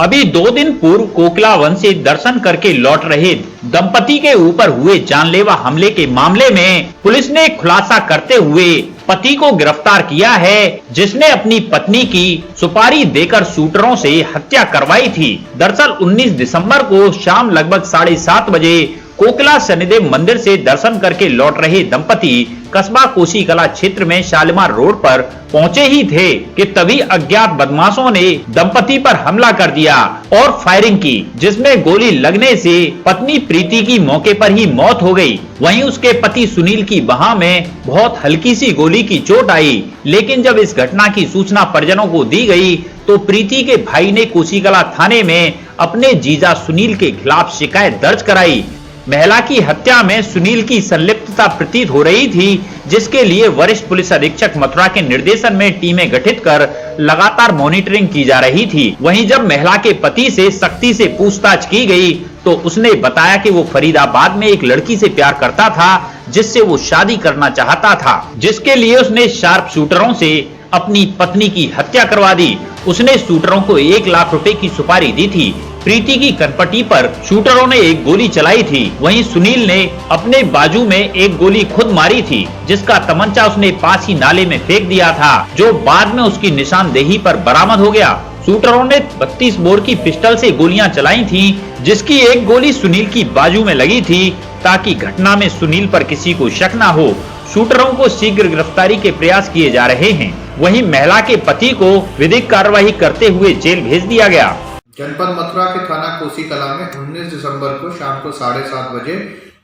अभी 2 दिन पूर्व कोकिलावन से दर्शन करके लौट रहे दंपति के ऊपर हुए जानलेवा हमले के मामले में पुलिस ने खुलासा करते हुए पति को गिरफ्तार किया है, जिसने अपनी पत्नी की सुपारी देकर शूटरों से हत्या करवाई थी। दरअसल 19 दिसंबर को शाम लगभग 7:30 बजे कोकिला शनिदेव मंदिर से दर्शन करके लौट रहे दंपति कस्बा कोसीकला क्षेत्र में शालीमार रोड पर पहुंचे ही थे कि तभी अज्ञात बदमाशों ने दंपति पर हमला कर दिया और फायरिंग की, जिसमें गोली लगने से पत्नी प्रीति की मौके पर ही मौत हो गई। वहीं उसके पति सुनील की बाह में बहुत हल्की सी गोली की चोट आई, लेकिन जब इस घटना की सूचना परिजनों को दी गई तो प्रीति के भाई ने कोसीकला थाने में अपने जीजा सुनील के खिलाफ शिकायत दर्ज कराई। महिला की हत्या में सुनील की संलिप्तता प्रतीत हो रही थी, जिसके लिए वरिष्ठ पुलिस अधीक्षक मथुरा के निर्देशन में टीमें गठित कर लगातार मॉनिटरिंग की जा रही थी। वहीं जब महिला के पति से सख्ती से पूछताछ की गई तो उसने बताया कि वो फरीदाबाद में एक लड़की से प्यार करता था, जिससे वो शादी करना चाहता था, जिसके लिए उसने शार्प शूटरों से अपनी पत्नी की हत्या करवा दी। उसने शूटरों को 1 लाख रुपए की सुपारी दी थी। प्रीति की कनपटी पर शूटरों ने एक गोली चलाई थी। वहीं सुनील ने अपने बाजू में एक गोली खुद मारी थी, जिसका तमंचा उसने पास ही नाले में फेंक दिया था, जो बाद में उसकी निशानदेही पर बरामद हो गया। शूटरों ने 32 बोर की पिस्टल से गोलियां चलाई थी, जिसकी एक गोली सुनील की बाजू में लगी थी, ताकि घटना में सुनील पर किसी को शक न हो। शूटरों को शीघ्र गिरफ्तारी के प्रयास किए जा रहे हैं। वहीं महिला के पति को विधिक कार्यवाही करते हुए जेल भेज दिया गया। जनपद मथुरा के थाना कोसीकला में 19 दिसंबर को शाम को 7:30 बजे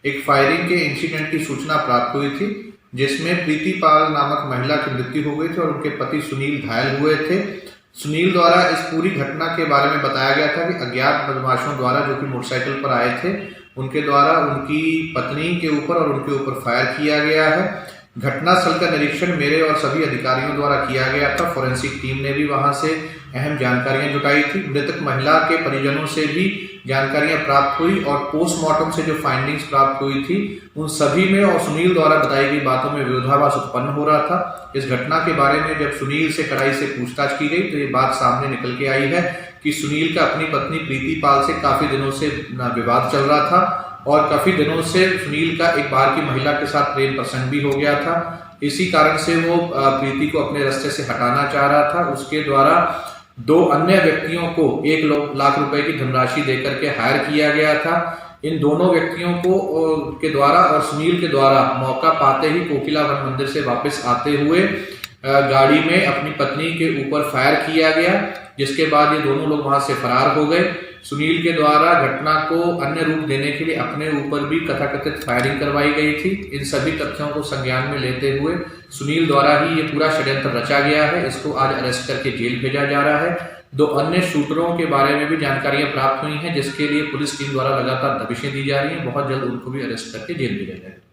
एक फायरिंग के इंसिडेंट की सूचना प्राप्त हुई थी, जिसमें प्रीति पाल नामक महिला की मृत्यु हो गई थी और उनके पति सुनील घायल हुए थे। सुनील द्वारा इस पूरी घटना के बारे में बताया गया था कि अज्ञात बदमाशों द्वारा, जो कि मोटरसाइकिल पर आए थे, उनके द्वारा उनकी पत्नी के ऊपर और उनके ऊपर फायर किया गया है। घटनास्थल का निरीक्षण मेरे और सभी अधिकारियों द्वारा किया गया था। फोरेंसिक टीम ने भी वहां से अहम जानकारियां जुटाई थी। मृतक महिला के परिजनों से भी जानकारियां प्राप्त हुई और पोस्टमार्टम से जो फाइंडिंग्स प्राप्त हुई थी, उन सभी में और सुनील द्वारा बताई गई बातों में विरोधाभास उत्पन्न हो रहा था। इस घटना के बारे में जब सुनील से कड़ाई से पूछताछ की गई तो ये बात सामने निकल के आई है कि सुनील का अपनी पत्नी प्रीति पाल से काफी दिनों से विवाद चल रहा था और काफी दिनों से सुनील का एक बार की महिला के साथ प्रेम प्रसंग भी हो गया था। इसी कारण से वो प्रीति को अपने रास्ते से हटाना चाह रहा था। उसके द्वारा 2 अन्य व्यक्तियों को 1 लाख रुपए की धनराशि देकर के हायर किया गया था। इन दोनों व्यक्तियों को के द्वारा और सुनील के द्वारा मौका पाते ही कोकिला वन मंदिर से वापस आते हुए गाड़ी में अपनी पत्नी के ऊपर फायर किया गया, जिसके बाद ये दोनों लोग वहां से फरार हो गए। सुनील के द्वारा घटना को अन्य रूप देने के लिए अपने ऊपर भी कथाकथित फायरिंग करवाई गई थी। इन सभी तथ्यों को संज्ञान में लेते हुए सुनील द्वारा ही ये पूरा षड्यंत्र रचा गया है। इसको आज अरेस्ट करके जेल भेजा जा रहा है। 2 अन्य शूटरों के बारे में भी जानकारियां प्राप्त हुई हैं, जिसके लिए पुलिस टीम द्वारा लगातार दबिशें दी जा रही हैं। बहुत जल्द उनको भी अरेस्ट करके जेल भेजा जाएगा।